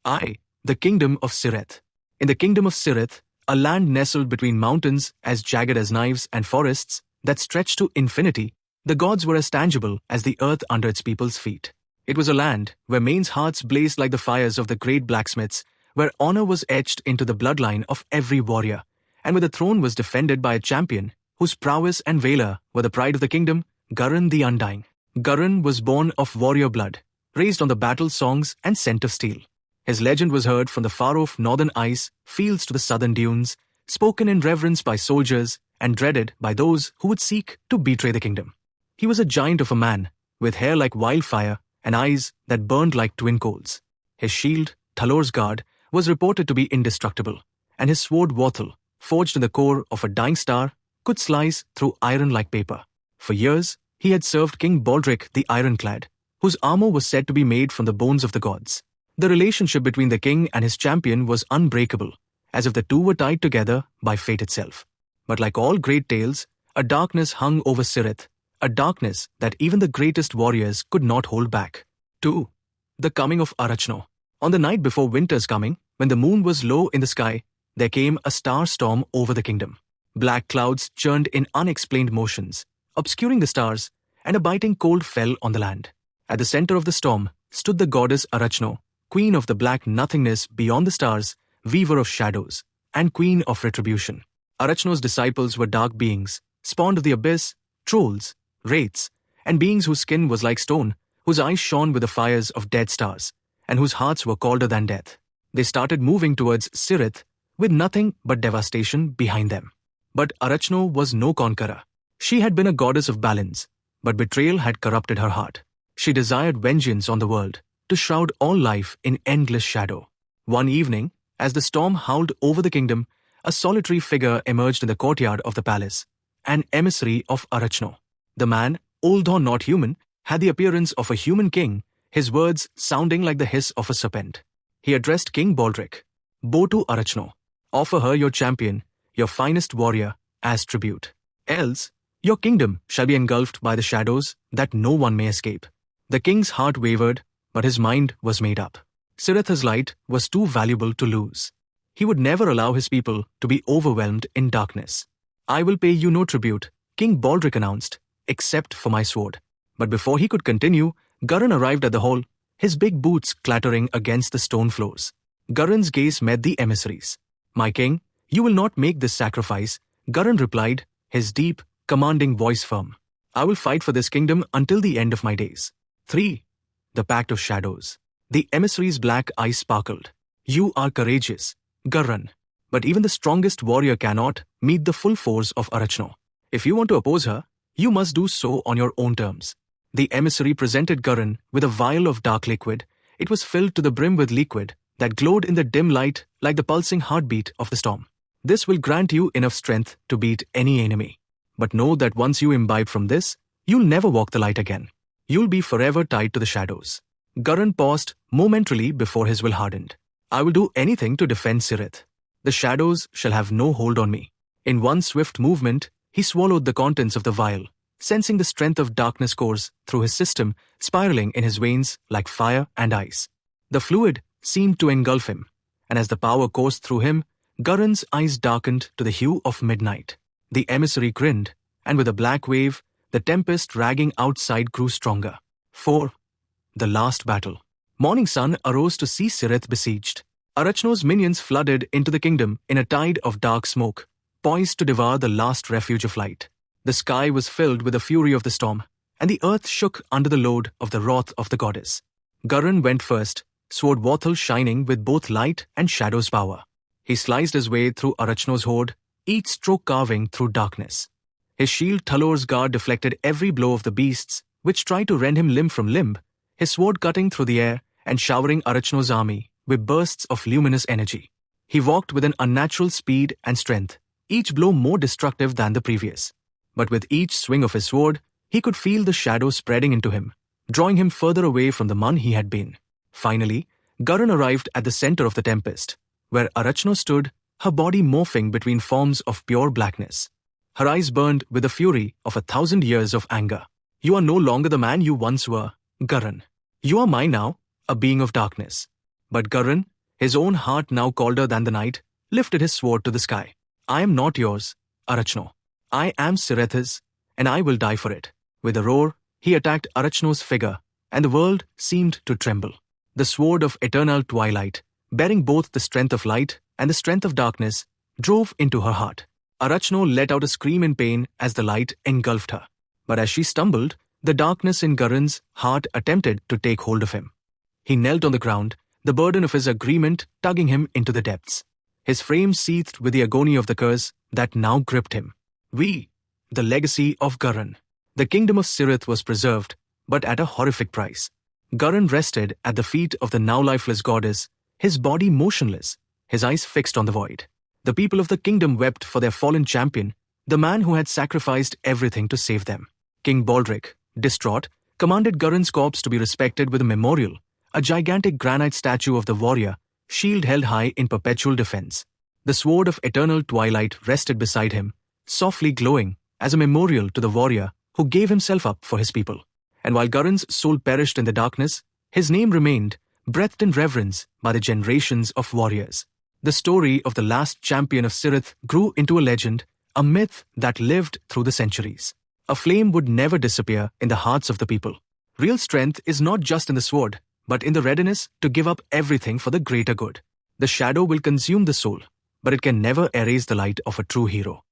I, the Kingdom of Caereth. In the Kingdom of Caereth, a land nestled between mountains as jagged as knives and forests that stretched to infinity, the gods were as tangible as the earth under its people's feet. It was a land where men's hearts blazed like the fires of the great blacksmiths, where honor was etched into the bloodline of every warrior, and where the throne was defended by a champion whose prowess and valor were the pride of the kingdom, Gurren the Undying. Gurren was born of warrior blood, raised on the battle songs and scent of steel. His legend was heard from the far-off northern ice fields to the southern dunes, spoken in reverence by soldiers and dreaded by those who would seek to betray the kingdom. He was a giant of a man, with hair like wildfire and eyes that burned like twin coals. His shield, Thalor's guard, was reported to be indestructible, and his sword Worthel, forged in the core of a dying star, could slice through iron like paper. For years, he had served King Baldric the Ironclad, whose armor was said to be made from the bones of the gods. The relationship between the king and his champion was unbreakable, as if the two were tied together by fate itself. But like all great tales, a darkness hung over Caereth, a darkness that even the greatest warriors could not hold back. 2. The coming of Arachno. On the night before winter's coming, when the moon was low in the sky, there came a star storm over the kingdom. Black clouds churned in unexplained motions, obscuring the stars, and a biting cold fell on the land. At the center of the storm stood the goddess Arachno, queen of the black nothingness beyond the stars, weaver of shadows, and queen of retribution. Arachno's disciples were dark beings, spawned of the abyss, trolls, wraiths, and beings whose skin was like stone, whose eyes shone with the fires of dead stars, and whose hearts were colder than death. They started moving towards Caereth with nothing but devastation behind them. But Arachno was no conqueror. She had been a goddess of balance, but betrayal had corrupted her heart. She desired vengeance on the world, to shroud all life in endless shadow. One evening, as the storm howled over the kingdom, a solitary figure emerged in the courtyard of the palace, an emissary of Arachno. The man, although not human, had the appearance of a human king, his words sounding like the hiss of a serpent. He addressed King Baldric. "Bow to Arachno. Offer her your champion, your finest warrior, as tribute. Else, your kingdom shall be engulfed by the shadows that no one may escape." The king's heart wavered, but his mind was made up. Caereth's light was too valuable to lose. He would never allow his people to be overwhelmed in darkness. "I will pay you no tribute," King Baldric announced, "except for my sword." But before he could continue, Gurren arrived at the hall, his big boots clattering against the stone floors. Gurren's gaze met the emissaries. "My king, you will not make this sacrifice," Gurren replied, his deep, commanding voice firm. "I will fight for this kingdom until the end of my days." 3. The Pact of Shadows. The emissary's black eyes sparkled. "You are courageous, Gurren, but even the strongest warrior cannot meet the full force of Arachno. If you want to oppose her, you must do so on your own terms." The emissary presented Gurren with a vial of dark liquid. It was filled to the brim with liquid that glowed in the dim light like the pulsing heartbeat of the storm. "This will grant you enough strength to beat any enemy. But know that once you imbibe from this, you'll never walk the light again. You'll be forever tied to the shadows." Gurren paused momentarily before his will hardened. "I will do anything to defend Caereth. The shadows shall have no hold on me." In one swift movement, he swallowed the contents of the vial, sensing the strength of darkness course through his system, spiraling in his veins like fire and ice. The fluid seemed to engulf him, and as the power coursed through him, Gurren's eyes darkened to the hue of midnight. The emissary grinned, and with a black wave, the tempest ragging outside grew stronger. 4. The Last Battle. Morning sun arose to see Caereth besieged. Arachno's minions flooded into the kingdom in a tide of dark smoke, poised to devour the last refuge of light. The sky was filled with the fury of the storm, and the earth shook under the load of the wrath of the goddess. Gurren went first, sword Worthel shining with both light and shadow's power. He sliced his way through Arachno's horde, each stroke carving through darkness. His shield Thalor's guard deflected every blow of the beasts, which tried to rend him limb from limb, his sword cutting through the air and showering Arachno's army with bursts of luminous energy. He walked with an unnatural speed and strength, each blow more destructive than the previous. But with each swing of his sword, he could feel the shadow spreading into him, drawing him further away from the man he had been. Finally, Gurren arrived at the center of the tempest, where Arachno stood, her body morphing between forms of pure blackness. Her eyes burned with the fury of 1,000 years of anger. "You are no longer the man you once were, Gurren. You are mine now, a being of darkness." But Gurren, His own heart, now colder than the night, lifted his sword to the sky. I am not yours, Arachno. I am Caereth's, and I will die for it. With a roar, he attacked Arachno's figure, and the world seemed to tremble. The sword of eternal twilight, bearing both the strength of light and the strength of darkness, drove into her heart. Arachno let out a scream in pain as the light engulfed her. But as she stumbled, the darkness in Garen's heart attempted to take hold of him. He knelt on the ground, the burden of his agreement tugging him into the depths. His frame seethed with the agony of the curse that now gripped him. We, the legacy of Garen. The kingdom of Caereth was preserved, but at a horrific price. Garen rested at the feet of the now lifeless goddess, his body motionless, his eyes fixed on the void. The people of the kingdom wept for their fallen champion, the man who had sacrificed everything to save them. King Baldric, distraught, commanded Garen's corpse to be respected with a memorial, a gigantic granite statue of the warrior, shield held high in perpetual defense. The sword of eternal twilight rested beside him, softly glowing as a memorial to the warrior who gave himself up for his people. And while Garen's soul perished in the darkness, his name remained, breathed in reverence by the generations of warriors. The story of the last champion of Caereth grew into a legend, a myth that lived through the centuries. A flame would never disappear in the hearts of the people. Real strength is not just in the sword, but in the readiness to give up everything for the greater good. The shadow will consume the soul, but it can never erase the light of a true hero.